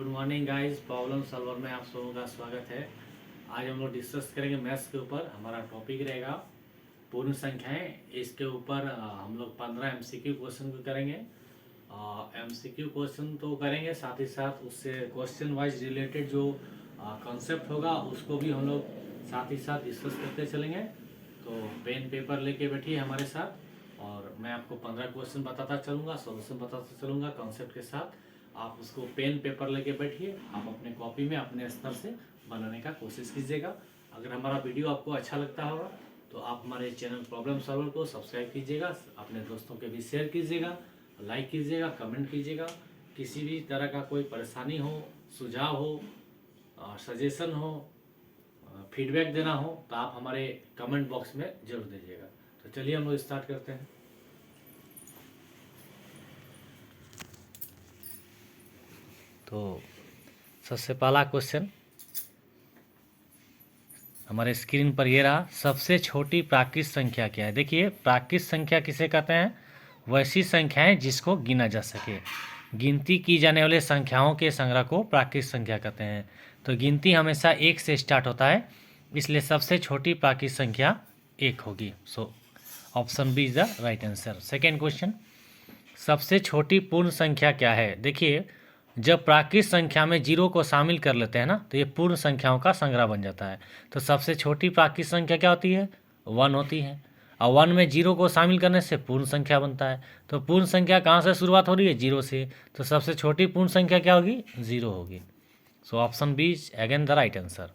Good morning guys, problem solver में आप सबों का स्वागत है। आज हम लोग डिस्कस करेंगे मैथ्स के ऊपर। हमारा टॉपिक रहेगा पूर्ण संख्याएं। इसके ऊपर हम लोग 15 एमसीक्यू क्वेश्चन भी करेंगे। एमसीक्यू क्वेश्चन तो करेंगे, साथ ही साथ उससे क्वेश्चन वाइज रिलेटेड जो कॉन्सेप्ट होगा उसको भी हम लोग साथ ही साथ डिस्कस करते चलेंगे। तो पेन पेपर लेके बैठिए हमारे साथ और मैं आपको 15 क्वेश्चन बताता चलूँगा, सॉल्यूशन बताता चलूँगा कॉन्सेप्ट के साथ। आप उसको पेन पेपर लेके बैठिए, आप अपने कॉपी में अपने स्तर से बनाने का कोशिश कीजिएगा। अगर हमारा वीडियो आपको अच्छा लगता होगा तो आप हमारे चैनल प्रॉब्लम सॉल्वर को सब्सक्राइब कीजिएगा, अपने दोस्तों के भी शेयर कीजिएगा, लाइक कीजिएगा, कमेंट कीजिएगा। किसी भी तरह का कोई परेशानी हो, सुझाव हो, सजेशन हो, फीडबैक देना हो तो आप हमारे कमेंट बॉक्स में जरूर दीजिएगा। तो चलिए हम लोग स्टार्ट करते हैं। तो सबसे पहला क्वेश्चन हमारे स्क्रीन पर ये रहा। सबसे छोटी प्राकृत संख्या क्या है? देखिए, प्राकृत संख्या किसे कहते हैं? वैसी संख्याएं जिसको गिना जा सके। गिनती की जाने वाले संख्याओं के संग्रह को प्राकृत संख्या कहते हैं। तो गिनती हमेशा 1 से स्टार्ट होता है, इसलिए सबसे छोटी प्राकृत संख्या 1 होगी। So option B is the right answer. Second question, सबसे छोटी पूर्ण संख्या क्या है? देखिए, जब प्राकृत संख्या में 0 को शामिल कर लेते हैं ना, तो ये पूर्ण संख्याओं का संग्रह बन जाता है। तो सबसे छोटी प्राकृत संख्या क्या होती है? 1 होती है। और 1 में 0 को शामिल करने से पूर्ण संख्या बनता है। तो पूर्ण संख्या कहाँ से शुरुआत हो रही है? 0 से। तो सबसे छोटी पूर्ण संख्या क्या होगी? 0 होगी। So option B is again the right answer.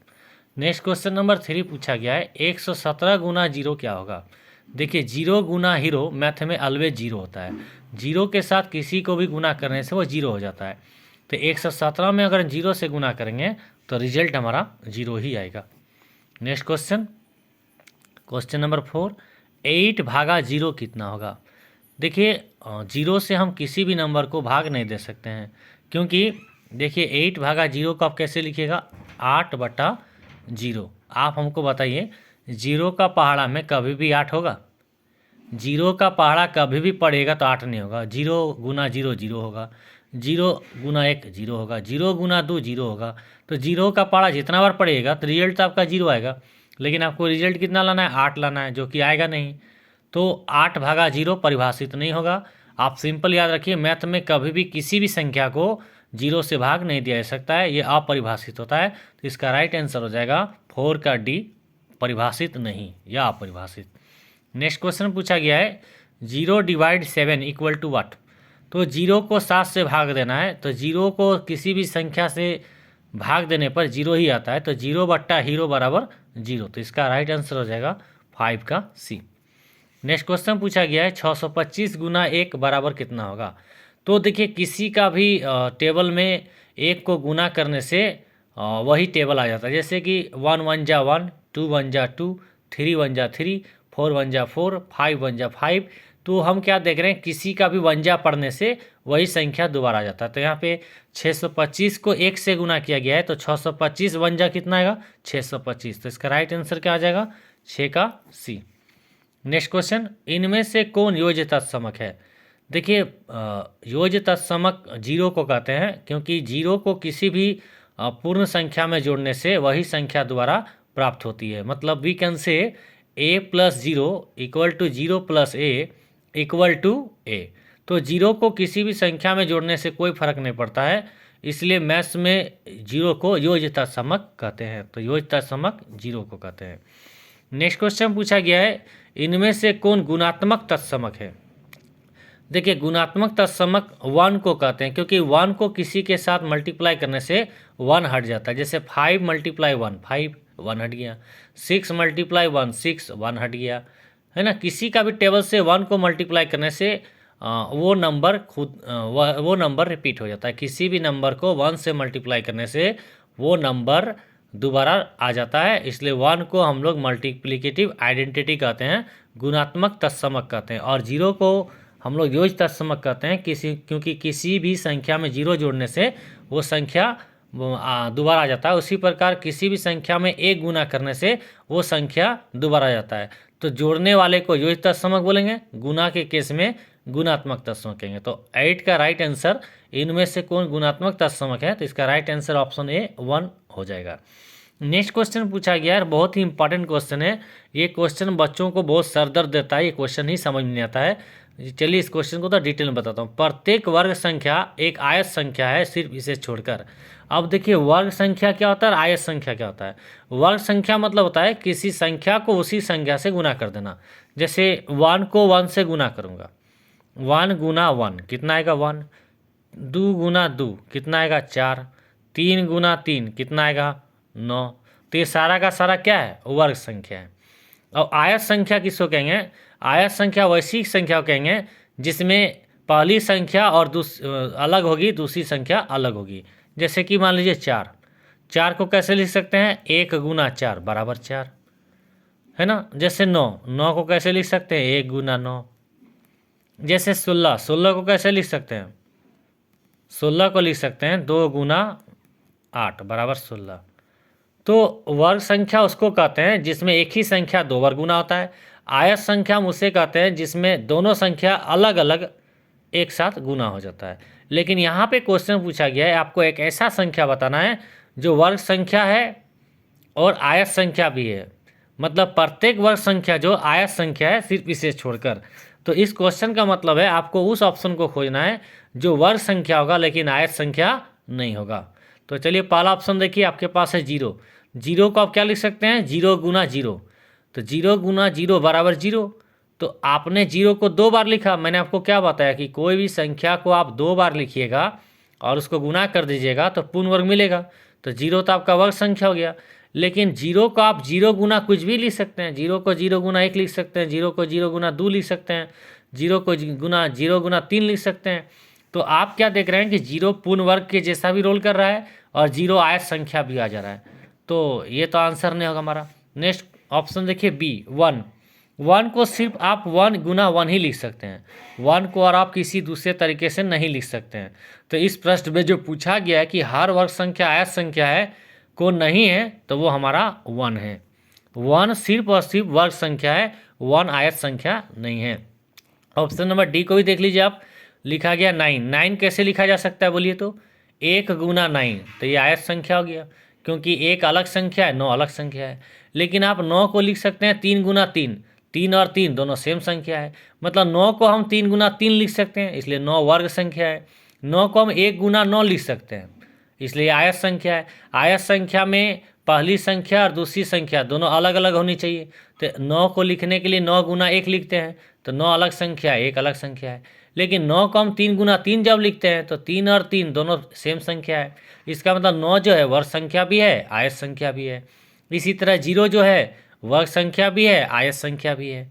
Next question number 3 पूछा गया है, 117 गुना 0 क्या होगा? देखिए, 0 गुना हीरो मैथ में ऑलवेज 0 होता है। 0 के साथ किसी को भी गुना करने से वो 0 हो जाता है। तो 117 में अगर 0 से गुना करेंगे तो रिजल्ट हमारा 0 ही आएगा। नेक्स्ट क्वेश्चन, क्वेश्चन नंबर 4, 8 भागा 0 कितना होगा? देखिए, 0 से हम किसी भी नंबर को भाग नहीं दे सकते हैं, क्योंकि देखिए 8 भागा 0 को आप कैसे लिखिएगा? 8/0। आप हमको बताइए, 0 का पहाड़ा में कभी भी 8 होगा? 0 का पहाड़ा कभी भी पड़ेगा तो 8 नहीं होगा। 0 गुना 0 0 होगा, 0 गुना 1 0 होगा, 0 गुना 2 0 होगा। तो 0 का पहाड़ा जितना बार पड़ेगा तो रिजल्ट तो आपका 0 आएगा, लेकिन आपको रिजल्ट कितना लाना है? 8 लाना है, जो कि आएगा नहीं। तो 8 भागा 0 परिभाषित नहीं होगा। आप सिंपल याद रखिए, मैथ में कभी भी किसी भी संख्या को 0 से भाग नहीं दिया जा सकता है, ये अपरिभाषित होता है। तो इसका राइट आंसर हो जाएगा 4 का डी, परिभाषित नहीं या अपरिभाषित। नेक्स्ट क्वेश्चन पूछा गया है, 0 डिवाइड 7 इक्वल टू व्हाट? तो 0 को 7 से भाग देना है, तो 0 को किसी भी संख्या से भाग देने पर 0 ही आता है। तो 0/0 बराबर 0। तो इसका राइट आंसर हो जाएगा 5 का सी। नेक्स्ट क्वेश्चन पूछा गया है, 625 गुना 1 बराबर कितना होगा? तो देखिए, किसी का भी टेबल में 1 को गुना करने से वही टेबल आ जाता है। जैसे कि 1 1 जा 1, 2 1 जा 2, 3 1 जा 3, 4 1 जा 4, 5 1 जा 5। तो हम क्या देख रहे हैं, किसी का भी 1 जा पढ़ने से वही संख्या दोबारा आ जाता है। तो यहाँ पे 625 को 1 से गुना किया गया है, तो 625 1 जा कितना आएगा? 625। तो इसका राइट आंसर क्या आ जाएगा? 6 का सी। नेक्स्ट क्वेश्चन, इनमें से कौन योज्य तत्समक है? देखिए, योज्य तत्समक 0 को कहते हैं, क्योंकि 0 को किसी भी पूर्ण संख्या में जोड़ने से वही संख्या दोबारा प्राप्त होती है। मतलब we can say a + 0 equal to 0 + a equal to a। तो 0 को किसी भी संख्या में जोड़ने से कोई फर्क नहीं पड़ता है, इसलिए मैथ्स में 0 को योज्य तत्समक कहते हैं। तो योज्य तत्समक 0 को कहते हैं। नेक्स्ट क्वेश्चन पूछा गया है, इनमें से कौन गुणात्मक तत्समक है? देखिए, गुणात्मक तत्समक 1 को कहते हैं, क्योंकि 1 को किसी के साथ मल्टीप्लाई करने से 1 हट जाता है। जैसे 5 × 1 5, 1 हट गया। 6 × 1 6, 1 हट गया, है ना। किसी का भी टेबल से 1 को मल्टीप्लाई करने से वो नंबर रिपीट हो जाता है। किसी भी नंबर को 1 से मल्टीप्लाई करने से वो नंबर दोबारा आ जाता है, इसलिए 1 को हम लोग मल्टीप्लिकेटिव आइडेंटिटी कहते हैं, गुणात्मक तत्समक कहते हैं। और 0 को हम लोग योज्य तत्समक कहते हैं, क्योंकि किसी भी संख्या में 0 जोड़ने से वो संख्या दोबारा आ जाता है। उसी प्रकार किसी भी संख्या में 1 गुना करने से वो संख्या दोबारा आ जाता है। तो जोड़ने वाले को योज्य तत्समक बोलेंगे, गुना के केस में गुणात्मक तत्समक कहेंगे। तो 8 का राइट आंसर इनमें से कौन गुणात्मक तत्समक है, तो इसका राइट आंसर ऑप्शन ए 1 हो जाएगा। नेक्स्ट क्वेश्चन पूछा गया है, बहुत ही इंपॉर्टेंट क्वेश्चन है। ये क्वेश्चन बच्चों को बहुत सर दर्द देता है, ये क्वेश्चन ही समझ में नहीं आता है। चलिए इस क्वेश्चन को तो डिटेल में बताता हूँ। प्रत्येक वर्ग संख्या एक आयत संख्या है सिर्फ इसे छोड़कर। अब देखिए वर्ग संख्या क्या होता है और आयत संख्या क्या होता है। वर्ग संख्या मतलब होता है किसी संख्या को उसी संख्या से गुना कर देना। जैसे 1 को 1 से गुना करूँगा, 1 गुना 1 कितना आएगा 1, 2 गुना 2 कितना आएगा 4, 3 गुना 3 कितना आएगा 9। तो ये सारा का सारा क्या है, वर्ग संख्या है। और आयत संख्या किसको कहेंगे, आयत संख्या वैसी संख्या को कहेंगे जिसमें पहली संख्या और अलग होगी, दूसरी संख्या अलग होगी। जैसे कि मान लीजिए 4, 4 को कैसे लिख सकते हैं, 1 गुना 4 बराबर 4, है ना। जैसे 9, 9 को कैसे लिख सकते हैं, 1 गुना 9। जैसे 16, 16 को कैसे लिख सकते हैं, 16 को लिख सकते हैं 2 गुना 8 बराबर 16। तो वर्ग संख्या उसको कहते हैं जिसमें एक ही संख्या 2 बार गुना होता है। आयत संख्या हम उसे कहते हैं जिसमें दोनों संख्या अलग अलग एक साथ गुना हो जाता है। लेकिन यहाँ पे क्वेश्चन पूछा गया है, आपको एक ऐसा संख्या बताना है जो वर्ग संख्या है और आयत संख्या भी है। मतलब प्रत्येक वर्ग संख्या जो आयत संख्या है सिर्फ इसे छोड़कर। तो इस क्वेश्चन का मतलब है आपको उस ऑप्शन को खोजना है जो वर्ग संख्या होगा लेकिन आयत संख्या नहीं होगा। तो चलिए पहला ऑप्शन देखिए, आपके पास है 0। 0 को आप क्या लिख सकते हैं, 0 गुना 0। तो 0 गुना 0 बराबर 0। तो आपने 0 को 2 बार लिखा। मैंने आपको क्या बताया कि कोई भी संख्या को आप 2 बार लिखिएगा और उसको गुना कर दीजिएगा तो पूर्ण वर्ग मिलेगा। तो 0 तो आपका वर्ग संख्या हो गया। लेकिन 0 को आप 0 गुना कुछ भी लिख सकते हैं। 0 को 0 गुना 1 लिख सकते हैं, 0 को 0 गुना 2 लिख सकते हैं, 0 को गुना 0 गुना 3 लिख सकते हैं। तो आप क्या देख रहे हैं कि 0 पूर्ण वर्ग के जैसा भी रोल कर रहा है और 0 आयत संख्या भी आ जा रहा है। तो ये तो आंसर नहीं होगा हमारा। नेक्स्ट ऑप्शन देखिए बी 1। 1 को सिर्फ आप 1 गुना 1 ही लिख सकते हैं। 1 को और आप किसी दूसरे तरीके से नहीं लिख सकते हैं। तो इस प्रश्न में जो पूछा गया है कि हर वर्ग संख्या आयत संख्या है को नहीं है, तो वो हमारा 1 है। 1 सिर्फ और सिर्फ वर्ग संख्या है, 1 आयत संख्या नहीं है। ऑप्शन नंबर डी को भी देख लीजिए आप, लिखा गया 9। 9 कैसे लिखा जा सकता है बोलिए तो, 1 गुना 9। तो ये आयत संख्या हो गया क्योंकि 1 अलग संख्या है, 9 अलग संख्या है। लेकिन आप 9 को लिख सकते हैं 3 गुना 3। 3 और 3 दोनों सेम संख्या है, मतलब 9 को हम 3 गुना 3 लिख सकते हैं, इसलिए 9 वर्ग संख्या है। 9 को हम 1 गुना 9 लिख सकते हैं, इसलिए आयत संख्या है। आयत संख्या में पहली संख्या और दूसरी संख्या दोनों अलग अलग होनी चाहिए। तो 9 को लिखने के लिए 9 गुना 1 लिखते हैं, तो 9 अलग संख्या है, 1 अलग संख्या है। लेकिन 9 को हम 3 गुना 3 जब लिखते हैं तो 3 और 3 दोनों सेम संख्या है। इसका मतलब 9 जो है वर्ग संख्या भी है, आयत संख्या भी है। इसी तरह 0 जो है वर्ग संख्या भी है, आयत संख्या भी है।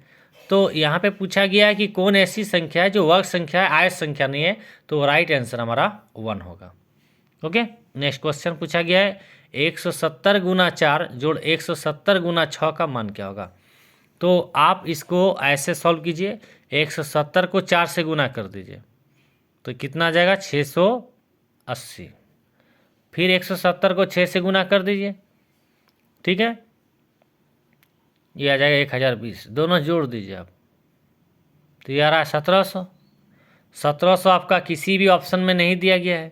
तो यहाँ पे पूछा गया है कि कौन ऐसी संख्या है जो वर्ग संख्या है, आयत संख्या नहीं है, तो राइट आंसर हमारा 1 होगा। ओके, नेक्स्ट क्वेश्चन पूछा गया है 170 गुना 4 जोड़ 170 गुना 6 का मान क्या होगा। तो आप इसको ऐसे सॉल्व कीजिए, 170 को 4 से गुना कर दीजिए तो कितना आ जाएगा 680। फिर 170 को 6 से गुना कर दीजिए, ठीक है, ये आ जाएगा 1020। दोनों जोड़ दीजिए आप, तो ये आ रहा है 1700। 1700 आपका किसी भी ऑप्शन में नहीं दिया गया है,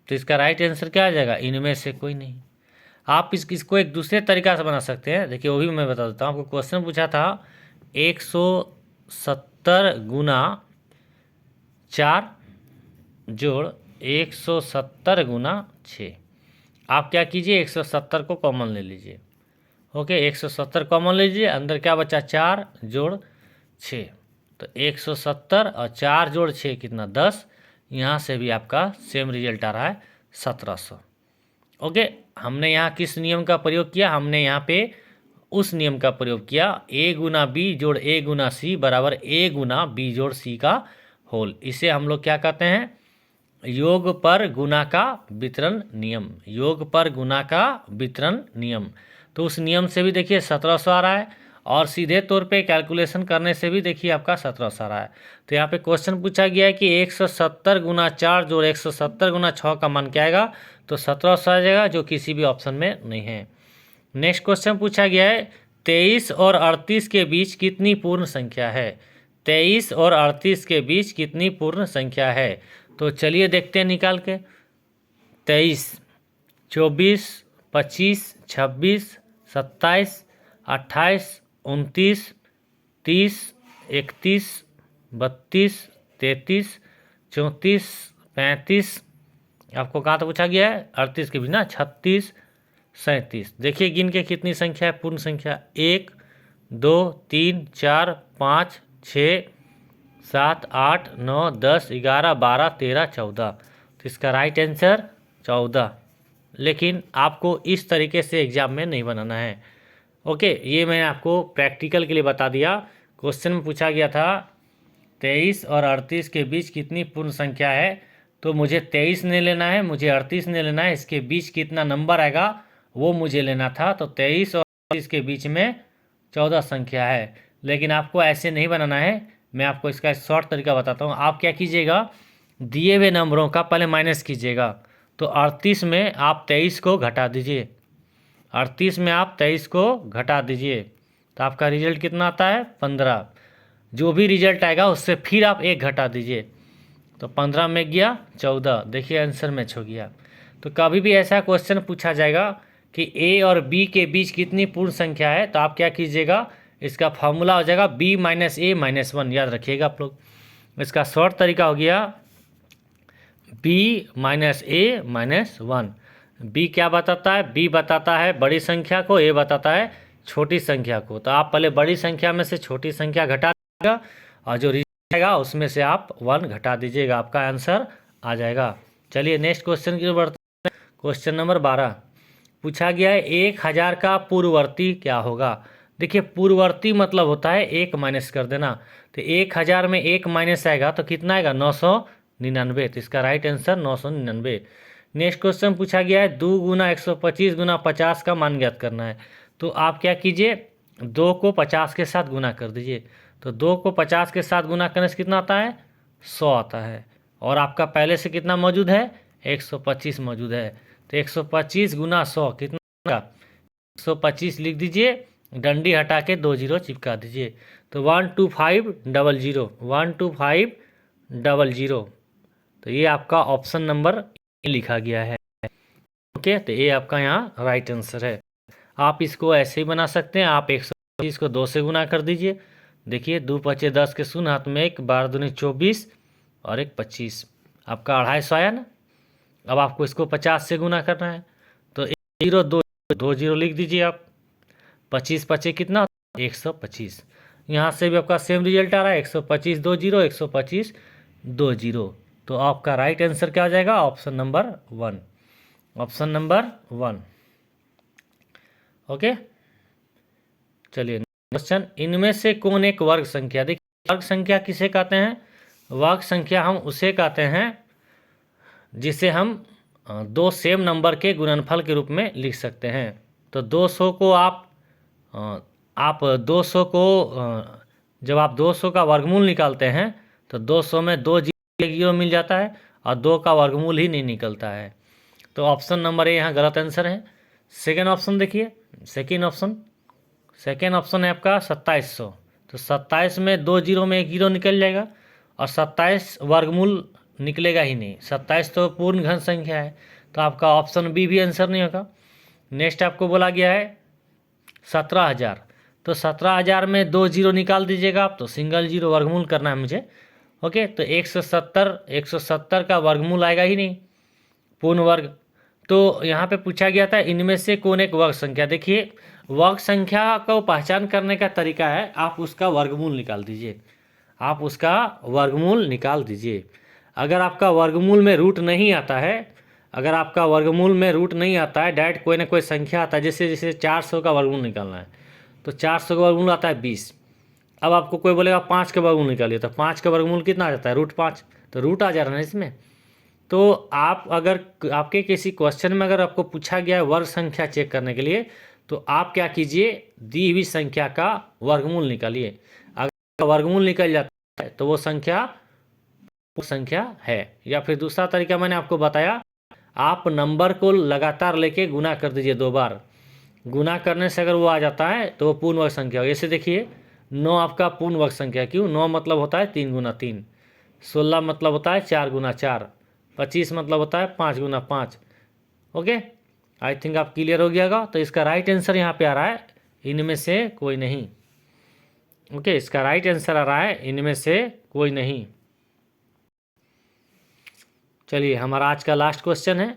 तो इसका राइट आंसर क्या आ जाएगा, इनमें से कोई नहीं। आप इसको एक दूसरे तरीका से बना सकते हैं। देखिए वो भी मैं बता देता हूँ। आपको क्वेश्चन पूछा था 170 गुना 4 जोड़ 170 गुना 6। आप क्या कीजिए 170 को कॉमन ले लीजिए। ओके, 170 कॉमन ले लीजिए, अंदर क्या बचा 4 जोड़ 6। तो 170 और 4 जोड़ 6 कितना 10। यहाँ से भी आपका सेम रिजल्ट आ रहा है 1700। ओके, हमने यहाँ किस नियम का प्रयोग किया, हमने यहाँ पे उस नियम का प्रयोग किया a गुना बी जोड़ a गुना सी बराबर a गुना बी जोड़ सी का होल। इसे हम लोग क्या कहते हैं, योग पर गुना का वितरण नियम। योग पर गुना का वितरण नियम। तो उस नियम से भी देखिए 1700 आ रहा है और सीधे तौर पे कैलकुलेशन करने से भी देखिए आपका 1700 आ रहा है। तो यहाँ पे क्वेश्चन पूछा गया है कि 170 गुना 4 जोड़ 170 गुना 6 का मान क्या आएगा, तो 1700 आ जाएगा, जो किसी भी ऑप्शन में नहीं है। नेक्स्ट क्वेश्चन पूछा गया है 23 और 38 के बीच कितनी पूर्ण संख्या है। 23 और 38 के बीच कितनी पूर्ण संख्या है? तो चलिए देखते हैं निकाल के। 23, 24, 25, 26, 27, 28, 29, 30, 31, 32, 33, 34, 35, आपको कहाँ तो पूछा गया है 38 के बीच ना, 36, 37। देखिए गिन के कितनी संख्या है पूर्ण संख्या? 1, 2, 3, 4, 5, 6, 7, 8, 9, 10, 11, 12, 13, 14। तो इसका राइट आंसर 14। लेकिन आपको इस तरीके से एग्जाम में नहीं बनाना है। ओके, ये मैंने आपको प्रैक्टिकल के लिए बता दिया। क्वेश्चन में पूछा गया था 23 और 38 के बीच कितनी पूर्ण संख्या है, तो मुझे 23 नहीं लेना है, मुझे 38 नहीं लेना है, इसके बीच कितना नंबर आएगा वो मुझे लेना था। तो 23 और 38 के बीच में 14 संख्या है। लेकिन आपको ऐसे नहीं बनाना है, मैं आपको इसका शॉर्ट तरीका बताता हूँ। आप क्या कीजिएगा, दिए हुए नंबरों का पहले माइनस कीजिएगा। तो 38 में आप 23 को घटा दीजिए, 38 में आप 23 को घटा दीजिए, तो आपका रिजल्ट कितना आता है 15। जो भी रिजल्ट आएगा उससे फिर आप 1 घटा दीजिए, तो 15 में गया 14। देखिए आंसर मैच हो गया। तो कभी भी ऐसा क्वेश्चन पूछा जाएगा कि ए और बी के बीच कितनी पूर्ण संख्या है, तो आप क्या कीजिएगा, इसका फॉर्मूला हो जाएगा b माइनस ए माइनस 1। याद रखिएगा आप लोग। इसका शॉर्ट तरीका हो गया b माइनस ए माइनस 1। b क्या बताता है? b बताता है बड़ी संख्या को, a बताता है छोटी संख्या को। तो आप पहले बड़ी संख्या में से छोटी संख्या घटा दीजिएगा और जो रिजल्ट आएगा उसमें से आप 1 घटा दीजिएगा, आपका आंसर आ जाएगा। चलिए नेक्स्ट क्वेश्चन की ओर बढ़ते हैं। क्वेश्चन नंबर 12 पूछा गया है 1000 का पूर्ववर्ती क्या होगा? देखिए पूर्ववर्ती मतलब होता है 1 माइनस कर देना। तो 1000 में 1 माइनस आएगा तो कितना आएगा 999। तो इसका राइट आंसर 999। नेक्स्ट क्वेश्चन पूछा गया है 2 गुना 125 गुना 50 का मान ज्ञात करना है। तो आप क्या कीजिए, 2 को 50 के साथ गुना कर दीजिए। तो 2 को 50 के साथ गुना करने से कितना आता है 100 आता है। और आपका पहले से कितना मौजूद है 125 मौजूद है। तो 125 गुना 100 कितना होगा 125 लिख दीजिए, डंडी हटा के 2 जीरो चिपका दीजिए। तो 12500 12500। तो ये आपका ऑप्शन नंबर लिखा गया है। ओके, तो ये आपका यहाँ राइट आंसर है। आप इसको ऐसे ही बना सकते हैं। आप 125 को 2 से गुना कर दीजिए। देखिए 2 पचे 10 के शून्य, हाथ में 1, 12 दूनी 24 और 1 25, आपका 250 आया ना। अब आपको इसको 50 से गुना करना है। तो 0 2 जीरो लिख दीजिए आप। 25 पचे कितना 125। यहाँ से भी आपका सेम रिजल्ट आ रहा है 125 2 जीरो 125 2 जीरो। तो आपका राइट आंसर क्या हो जाएगा option number 1। Option number 1। Okay, चलिए क्वेश्चन, इनमें से कौन एक वर्ग संख्या? देखिए वर्ग संख्या किसे कहते हैं? वर्ग संख्या हम उसे कहते हैं जिसे हम 2 सेम नंबर के गुणनफल के रूप में लिख सकते हैं। तो 200 को आप 200 को जब आप 200 का वर्गमूल निकालते हैं तो 200 में 2 जीरो मिल जाता है और 2 का वर्गमूल ही नहीं निकलता है। तो ऑप्शन नंबर ए यहाँ गलत आंसर है। सेकेंड ऑप्शन देखिए, सेकेंड ऑप्शन है आपका 2700। तो 27 में 2 जीरो में 1 जीरो निकल जाएगा और 27 वर्गमूल निकलेगा ही नहीं। 27 तो पूर्ण घन संख्या है, तो आपका ऑप्शन बी भी आंसर नहीं होगा। नेक्स्ट आपको बोला गया है 17000। तो 17000 में 2 जीरो निकाल दीजिएगा आप, तो सिंगल जीरो वर्गमूल करना है मुझे। ओके, तो 170 का वर्गमूल आएगा ही नहीं पूर्ण वर्ग। तो यहाँ पे पूछा गया था इनमें से कौन एक वर्ग संख्या। देखिए वर्ग संख्या को पहचान करने का तरीका है आप उसका वर्गमूल निकाल दीजिए। आप उसका वर्गमूल निकाल दीजिए। अगर आपका वर्गमूल में रूट नहीं आता है, अगर आपका वर्गमूल में रूट नहीं आता है, डायरेक्ट कोई ना कोई संख्या आता है, जैसे 400 का वर्गमूल निकालना है तो 400 का वर्गमूल आता है 20। अब आपको कोई बोलेगा 5 का वर्गमूल निकालिए, तो 5 का वर्गमूल कितना आ जाता है √5, तो रूट आ जा रहा है ना इसमें। तो आप अगर आपके किसी क्वेश्चन में अगर आपको पूछा गया है वर्ग संख्या चेक करने के लिए, तो आप क्या कीजिए, दी हुई संख्या का वर्गमूल निकालिए। अगर वर्गमूल निकल जाता है तो वो संख्या है। या फिर दूसरा तरीका मैंने आपको बताया, आप नंबर को लगातार लेके गुना कर दीजिए 2 बार। गुना करने से अगर वो आ जाता है तो वो पूर्ण वर्ग संख्या हो। जैसे देखिए 9 आपका पूर्ण वर्ग संख्या, क्यों? 9 मतलब होता है 3 गुना 3, 16 मतलब होता है 4 गुना 4, 25 मतलब होता है 5 गुना 5। ओके, आई थिंक आप क्लियर हो गया होगा। तो इसका राइट आंसर यहाँ पे आ रहा है इनमें से कोई नहीं। ओके, इसका राइट आंसर आ रहा है इनमें से कोई नहीं। चलिए, हमारा आज का लास्ट क्वेश्चन है,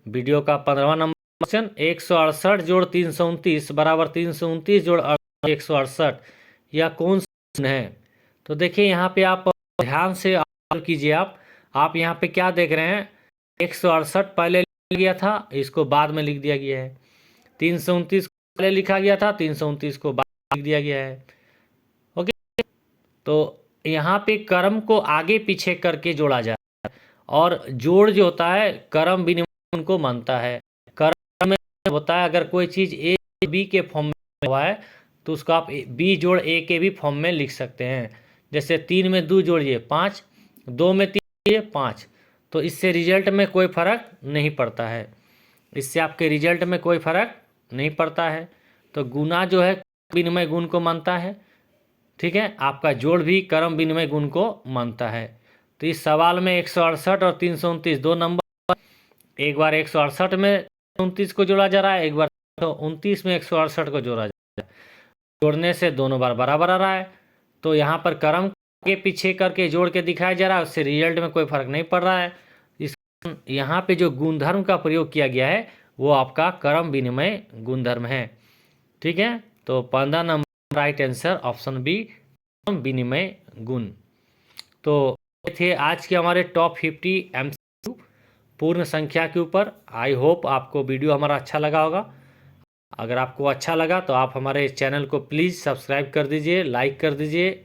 वीडियो का 15वां नंबर क्वेश्चन। 168 जोड़ 329 बराबर 329 जोड़ 168, यह कौन सा गुण है? तो देखिए यहाँ पे आप ध्यान से ऑब्जर्व कीजिए। आप यहाँ पे क्या देख रहे हैं, 168 पहले लिखा गया था, इसको बाद में लिख दिया गया है। 329 पहले लिखा गया था, 329 को बाद में लिख दिया गया है। ओके, तो यहाँ पे क्रम को आगे पीछे करके जोड़ा जाए, और जोड़ जो होता है क्रम विनिमय को मानता है। क्रम में होता है अगर कोई चीज़ ए बी के फॉर्म में हुआ है तो उसको आप बी जोड़ ए के भी फॉर्म में लिख सकते हैं। जैसे 3 में 2 जोड़िए 5, 2 में 3 जोड़िए 5, तो इससे रिजल्ट में कोई फर्क नहीं पड़ता है, इससे आपके रिजल्ट में कोई फर्क नहीं पड़ता है। तो गुना जो है विनिमय गुण को मानता है, ठीक है, आपका जोड़ भी क्रम विनिमय गुण को मानता है। तो इस सवाल में 168 और 329 दो नंबर, एक बार 168 में 29 को जोड़ा जा रहा है, एक बार 29 में 168 को जोड़ा जा रहा है। जोड़ने से दोनों बार बराबर आ रहा है, तो यहाँ पर क्रम के पीछे करके जोड़ के दिखाया जा रहा है, उससे रिजल्ट में कोई फर्क नहीं पड़ रहा है। इस यहाँ पे जो गुणधर्म का प्रयोग किया गया है वो आपका क्रम विनिमय गुणधर्म है, ठीक है। तो 15 number right answer option B, क्रम विनिमय गुण। तो ये थे आज के हमारे टॉप 50 MCQ पूर्ण संख्या के ऊपर। आई होप आपको वीडियो हमारा अच्छा लगा होगा। अगर आपको अच्छा लगा तो आप हमारे चैनल को प्लीज़ सब्सक्राइब कर दीजिए, लाइक कर दीजिए,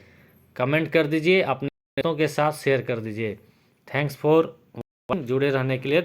कमेंट कर दीजिए, अपने दोस्तों के साथ शेयर कर दीजिए। थैंक्स फॉर जुड़े रहने के लिए।